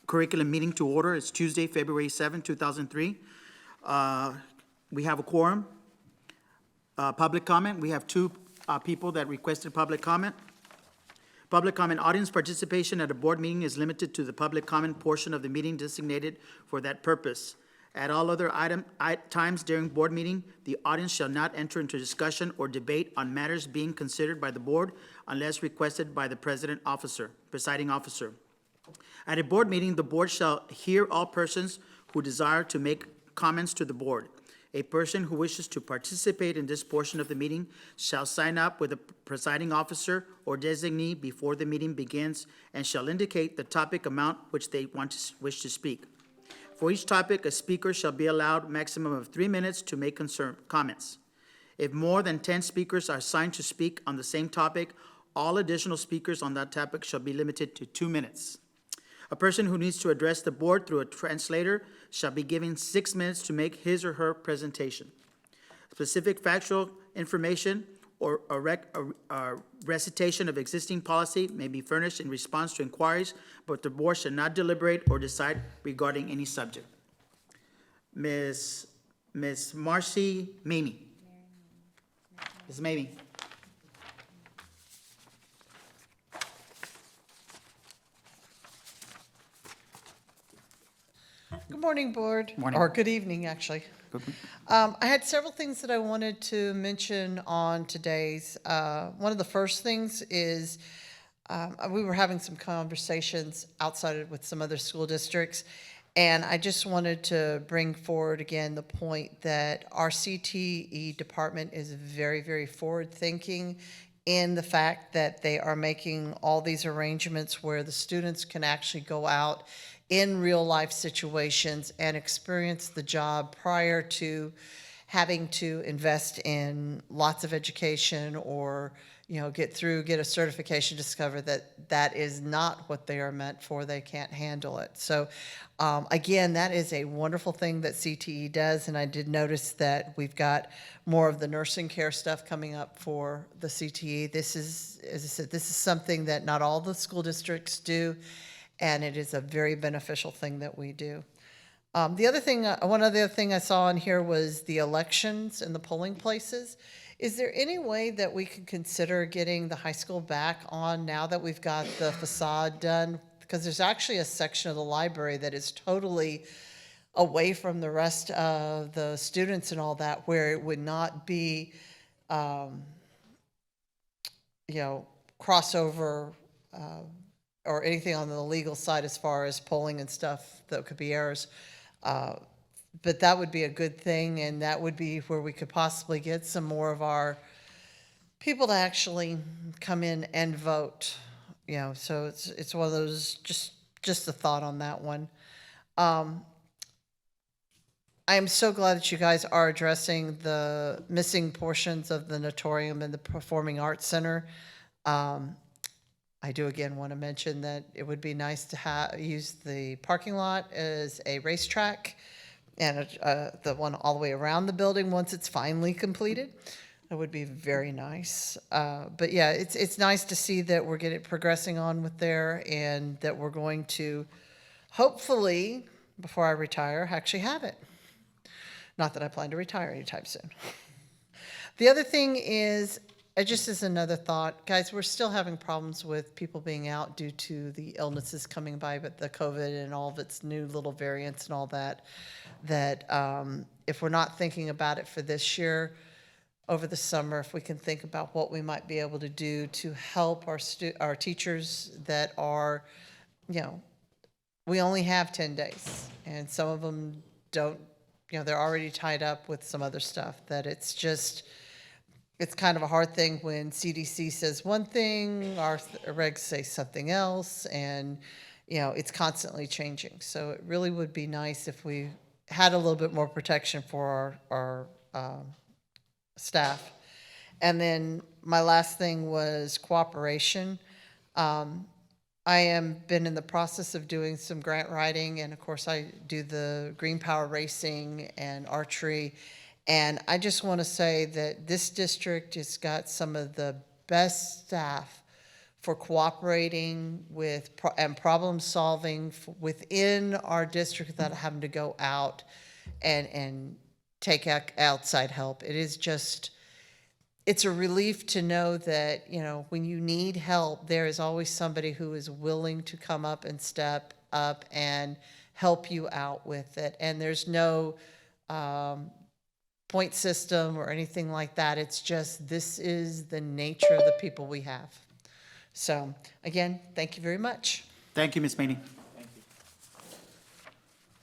curriculum meeting to order. It's Tuesday, February 7, 2003. We have a quorum. Public comment, we have two people that requested public comment. Public comment audience participation at a board meeting is limited to the public comment portion of the meeting designated for that purpose. At all other times during board meeting, the audience shall not enter into discussion or debate on matters being considered by the board unless requested by the presiding officer. At a board meeting, the board shall hear all persons who desire to make comments to the board. A person who wishes to participate in this portion of the meeting shall sign up with the presiding officer or designee before the meeting begins and shall indicate the topic amount which they wish to speak. For each topic, a speaker shall be allowed a maximum of 3 minutes to make comments. If more than 10 speakers are assigned to speak on the same topic, all additional speakers on that topic shall be limited to 2 minutes. A person who needs to address the board through a translator shall be given 6 minutes to make his or her presentation. Specific factual information or a recitation of existing policy may be furnished in response to inquiries, but the board should not deliberate or decide regarding any subject. Ms. Marcy Mamie. Ms. Mamie. Good morning, Board. Morning. Or good evening, actually. I had several things that I wanted to mention on today's. One of the first things is we were having some conversations outside with some other school districts, and I just wanted to bring forward again the point that our CTE department is very, very forward-thinking in the fact that they are making all these arrangements where the students can actually go out in real life situations and experience the job prior to having to invest in lots of education or, get a certification, discover that that is not what they are meant for. They can't handle it. So again, that is a wonderful thing that CTE does. And I did notice that we've got more of the nursing care stuff coming up for the CTE. This is, as I said, this is something that not all the school districts do. And it is a very beneficial thing that we do. The other thing, one other thing I saw in here was the elections and the polling places. Is there any way that we could consider getting the high school back on now that we've got the facade done? Because there's actually a section of the library that is totally away from the rest of the students and all that, where it would not be, crossover, or anything on the legal side as far as polling and stuff that could be errors. But that would be a good thing, and that would be where we could possibly get some more of our people to actually come in and vote. So it's one of those, just a thought on that one. I am so glad that you guys are addressing the missing portions of the Natorium and the Performing Arts Center. I do again want to mention that it would be nice to use the parking lot as a racetrack and the one all the way around the building once it's finally completed. That would be very nice. But yeah, it's nice to see that we're progressing on with there and that we're going to hopefully, before I retire, actually have it. Not that I plan to retire anytime soon. The other thing is, just as another thought, guys, we're still having problems with people being out due to the illnesses coming by, but the COVID and all of its new little variants and all that, if we're not thinking about it for this year, over the summer, if we can think about what we might be able to do to help our teachers that are, we only have 10 days, and some of them don't, they're already tied up with some other stuff, that it's kind of a hard thing when CDC says one thing, our regs say something else, and it's constantly changing. So it really would be nice if we had a little bit more protection for our staff. And then my last thing was cooperation. I am been in the process of doing some grant writing, and of course I do the Green Power Racing and archery. And I just want to say that this district has got some of the best staff for cooperating with, and problem solving within our district without having to go out and take outside help. It is just, it's a relief to know that, you know, when you need help, there is always somebody who is willing to come up and step up and help you out with it. And there's no point system or anything like that. It's just, this is the nature of the people we have. So again, thank you very much. Thank you, Ms. Maney.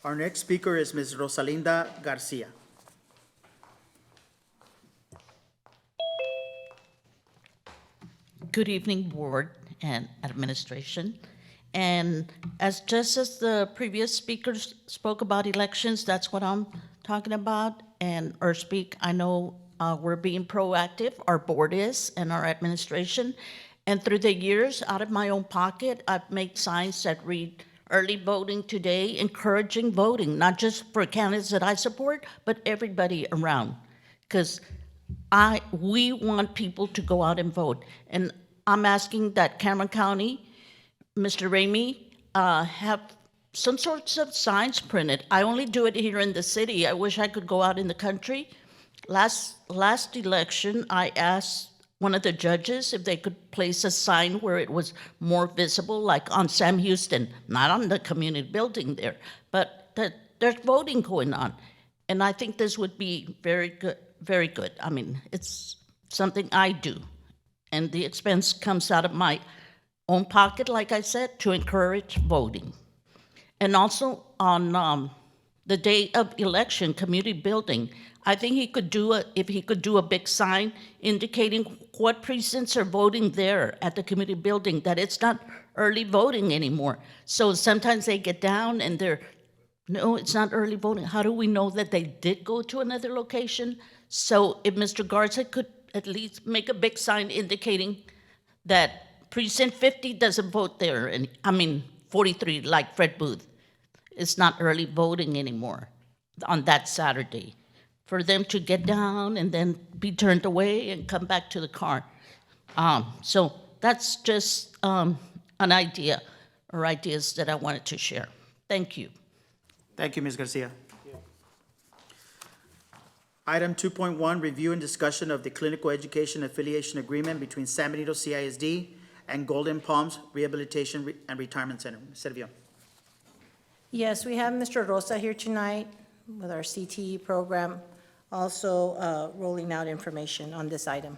Our next speaker is Ms. Rosalinda Garcia. Good evening, Board and Administration. And just as the previous speakers spoke about elections, that's what I'm talking about. And I know we're being proactive, our board is, and our administration. And through the years, out of my own pocket, I've made signs that read early voting today, encouraging voting, not just for candidates that I support, but everybody around. Because we want people to go out and vote. And I'm asking that Cameron County, Mr. Ramey, have some sorts of signs printed. I only do it here in the city. I wish I could go out in the country. Last election, I asked one of the judges if they could place a sign where it was more visible, like on Sam Houston, not on the community building there, but that there's voting going on. And I think this would be very good, very good. I mean, it's something I do. And the expense comes out of my own pocket, like I said, to encourage voting. And also on the day of election, community building, I think if he could do a big sign indicating what precincts are voting there at the community building, that it's not early voting anymore. So sometimes they get down and no, it's not early voting. How do we know that they did go to another location? So if Mr. Garza could at least make a big sign indicating that precinct 50 doesn't vote there, and 43, like Fred Booth. It's not early voting anymore on that Saturday. For them to get down and then be turned away and come back to the car. So that's just an idea or ideas that I wanted to share. Thank you. Thank you, Ms. Garcia. Item 2.1, review and discussion of the clinical education affiliation agreement between San Benito CISD and Golden Palms Rehabilitation and Retirement Center. Ms. Servio. Yes, we have Mr. Rosa here tonight with our CTE program, also rolling out information on this item.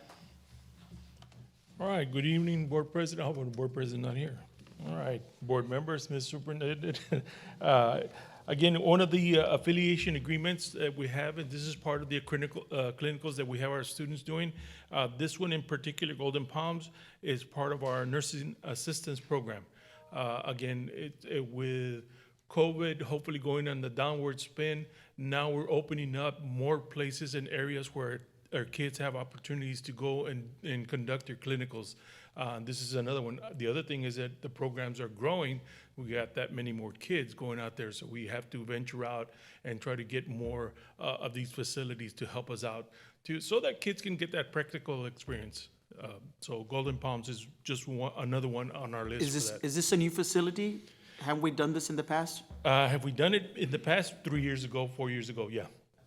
All right, good evening, Board President. I hope the Board President not here. All right, Board members, Ms. Superintendent. Again, one of the affiliation agreements that we have, and this is part of the clinicals that we have our students doing. This one in particular, Golden Palms, is part of our nursing assistance program. Again, with COVID hopefully going on the downward spin, now we're opening up more places and areas where our kids have opportunities to go and conduct their clinicals. This is another one. The other thing is that the programs are growing. We got that many more kids going out there, so we have to venture out and try to get more of these facilities to help us out, so that kids can get that practical experience. So Golden Palms is just another one on our list for that. Is this a new facility? Have we done this in the past? Have we done it in the past? 3 years ago, 4 years ago, yeah.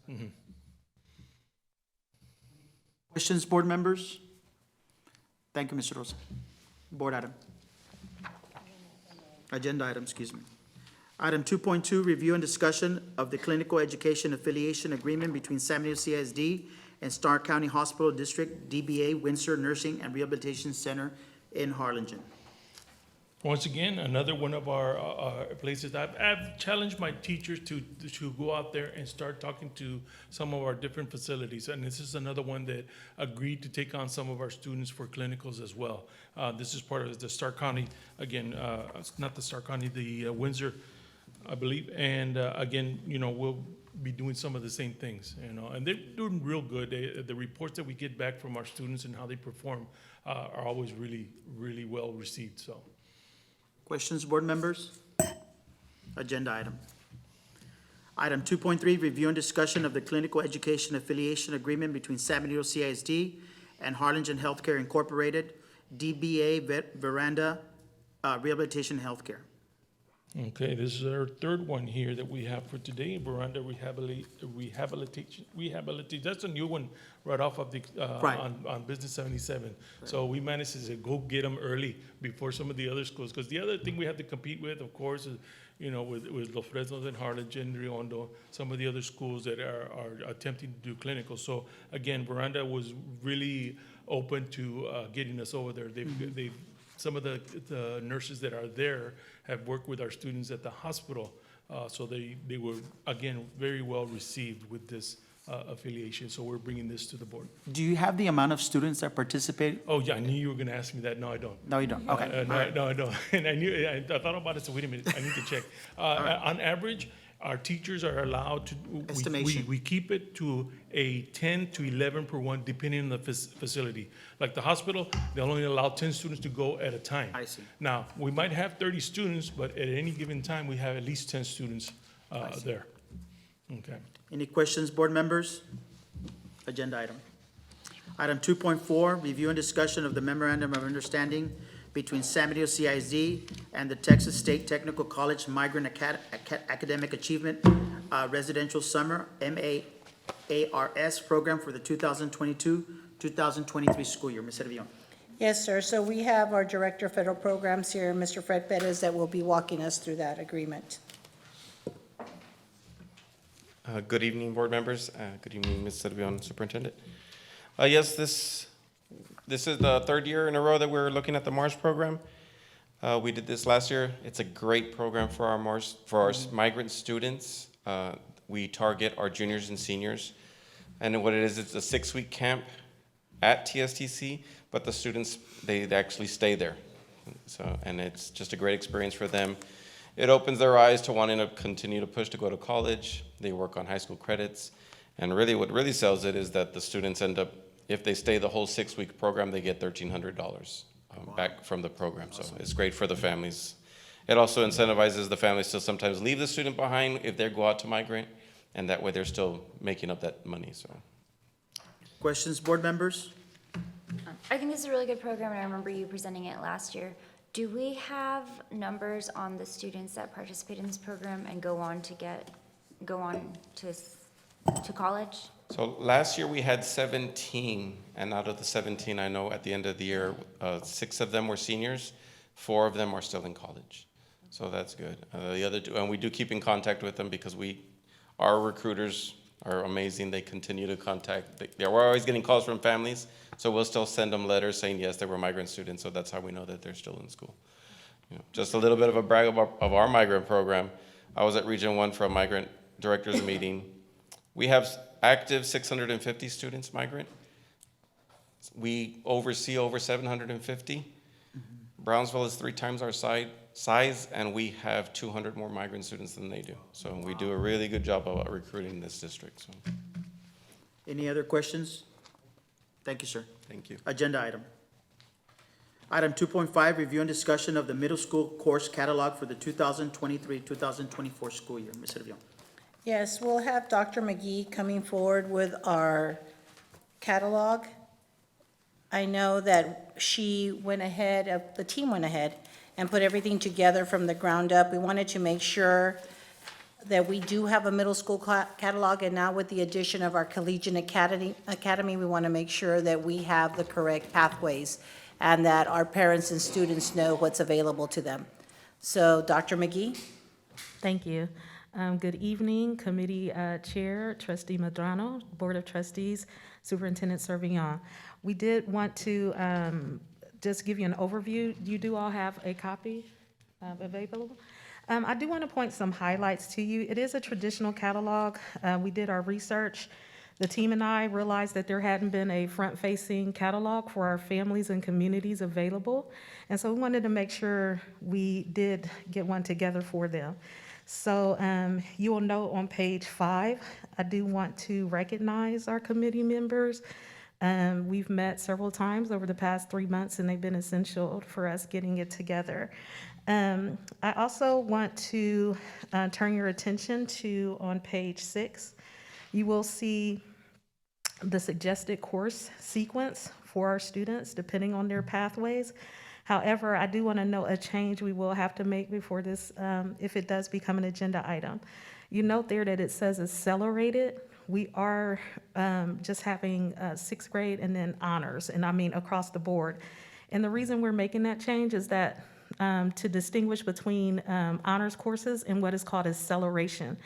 Mm-hmm. Questions, board members? Thank you, Mr. Rosa. Board item. Agenda item, excuse me. Item 2.2, review and discussion of the clinical education affiliation agreement between San Benito CISD and Starr County Hospital District, DBA Windsor Nursing and Rehabilitation Center in Harlingen. Once again, another one of our places. I've challenged my teachers to go out there and start talking to some of our different facilities. And this is another one that agreed to take on some of our students for clinicals as well. This is part of the Starr County, again, not the Starr County, the Windsor, I believe. And again, we'll be doing some of the same things, and they're doing real good. The reports that we get back from our students and how they perform are always really, really well received, so. Questions, board members? Agenda item. Item 2.3, review and discussion of the clinical education affiliation agreement between San Benito CISD and Harlingen Healthcare Incorporated, DBA Veranda Rehabilitation Healthcare. Okay, this is our third one here that we have for today, Veranda Rehabilitation, that's a new one right off of the, Right. on Business 77. So we managed to say, go get them early before some of the other schools, because the other thing we have to compete with, of course, is, with Los Fresnos and Harlingen, Riondo, some of the other schools that are attempting to do clinical. So again, Veranda was really open to, getting us over there. They've some of the nurses that are there have worked with our students at the hospital, so they were, again, very well received with this affiliation, so we're bringing this to the board. Do you have the amount of students that participate? Oh, yeah, I knew you were gonna ask me that, no, I don't. No, you don't, okay. No, I don't, and I thought about it, so wait a minute, I need to check. On average, our teachers are allowed to. Estimation. We keep it to a 10 to 11 per one, depending on the facility. Like the hospital, they only allow 10 students to go at a time. I see. Now, we might have 30 students, but at any given time, we have at least 10 students there. Okay. Any questions, board members? Agenda item. Item 2.4, review and discussion of the memorandum of understanding between San Mateo CISD and the Texas State Technical College Migrant Academic Achievement Residential Summer MAARS program for the 2022-2023 school year. Ms. Servillon. Yes, sir. So we have our Director of Federal Programs here, Mr. Fred Perez, that will be walking us through that agreement. Good evening, board members. Good evening, Ms. Servillon, Superintendent. Yes, this is the third year in a row that we're looking at the MARS program. We did this last year. It's a great program for our migrant students. We target our juniors and seniors. And what it is, it's a 6-week camp at TSTC, but the students, they actually stay there. So, and it's just a great experience for them. It opens their eyes to wanting to continue to push to go to college. They work on high school credits. And really, what really sells it is that the students end up, if they stay the whole 6-week program, they get $1,300 back from the program. So it's great for the families. It also incentivizes the families to sometimes leave the student behind if they go out to migrant, and that way they're still making up that money. So, Questions, board members? I think this is a really good program, and I remember you presenting it last year. Do we have numbers on the students that participate in this program and go on to college? so last year we had 17, and out of the 17, I know at the end of the year, 6 of them were seniors, 4 of them are still in college. So that's good. The other 2, and we do keep in contact with them because our recruiters are amazing. They continue to contact. We're always getting calls from families, so we'll still send them letters saying yes, they were migrant students. So that's how we know that they're still in school. Just a little bit of a brag of our migrant program. I was at Region 1 for a migrant directors meeting. We have active 650 students migrant. We oversee over 750. Brownsville is 3 times our size, and we have 200 more migrant students than they do. So we do a really good job of recruiting this district. So Any other questions? Thank you, sir. thank you. Agenda item. Item 2.5, review and discussion of the middle school course catalog for the 2023-2024 school year. Ms. Servillon. Yes, we'll have Dr. McGee coming forward with our catalog. I know that the team went ahead and put everything together from the ground up. We wanted to make sure that we do have a middle school catalog, and now with the addition of our collegiate academy, we want to make sure that we have the correct pathways and that our parents and students know what's available to them. So, Dr. McGee? Thank you. Good evening, Committee Chair, Trustee Medrano, Board of Trustees, Superintendent Servillon. We did want to just give you an overview. You do all have a copy available. I do want to point some highlights to you. It is a traditional catalog. We did our research. The team and I realized that there hadn't been a front-facing catalog for our families and communities available. And so we wanted to make sure we did get one together for them. So you will note on page 5, I do want to recognize our committee members. We've met several times over the past 3 months, and they've been essential for us getting it together. I also want to turn your attention to, on page 6, you will see the suggested course sequence for our students, depending on their pathways. However, I do want to note a change we will have to make before this, if it does become an agenda item. You note there that it says accelerated. We are just having sixth grade and then honors, and I mean across the board. And the reason we're making that change is that to distinguish between honors courses and what is called acceleration,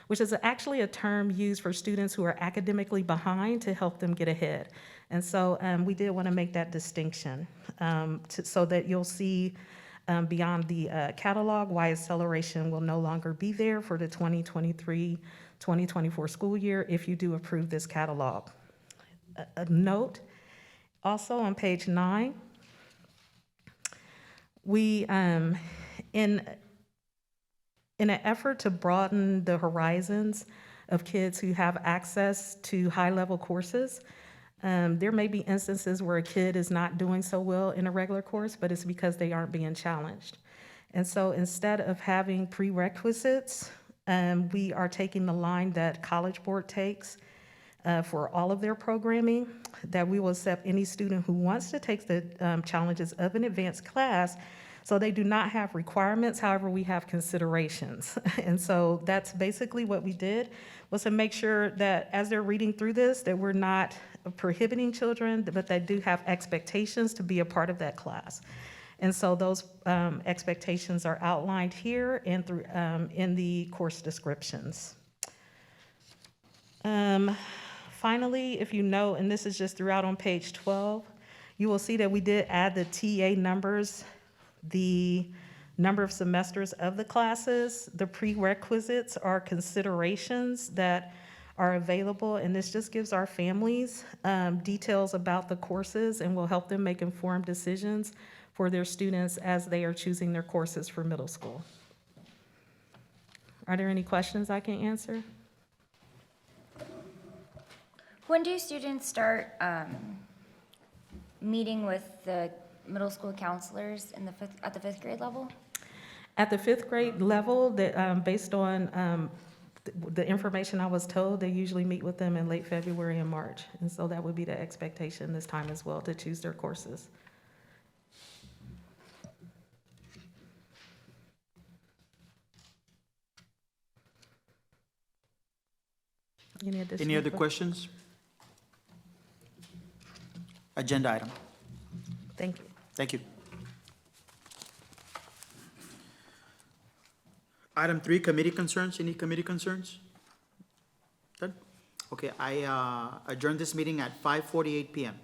which is actually a term used for students who are academically behind to help them get ahead. And so we did want to make that distinction so that you'll see beyond the catalog why acceleration will no longer be there for the 2023-2024 school year if you do approve this catalog. A note, also on page 9, we, in an effort to broaden the horizons of kids who have access to high-level courses, there may be instances where a kid is not doing so well in a regular course, but it's because they aren't being challenged. And so instead of having prerequisites, we are taking the line that College Board takes for all of their programming, that we will accept any student who wants to take the challenges of an advanced class. So they do not have requirements, however, we have considerations. And so that's basically what we did, was to make sure that as they're reading through this, that we're not prohibiting children, but they do have expectations to be a part of that class. And so those expectations are outlined here and through in the course descriptions. Finally, if you know, and this is just throughout on page 12, you will see that we did add the TA numbers, the number of semesters of the classes. The prerequisites are considerations that are available, and this just gives our families details about the courses and will help them make informed decisions for their students as they are choosing their courses for middle school. Are there any questions I can answer? When do students start meeting with the middle school counselors in at the fifth grade level? At the fifth grade level, based on the information I was told, they usually meet with them in late February and March. And so that would be the expectation this time as well, to choose their courses. Any other questions? Agenda item. Thank you. Thank you. Item 3, committee concerns. Any committee concerns? Done? Okay, I adjourn this meeting at 5:48 PM.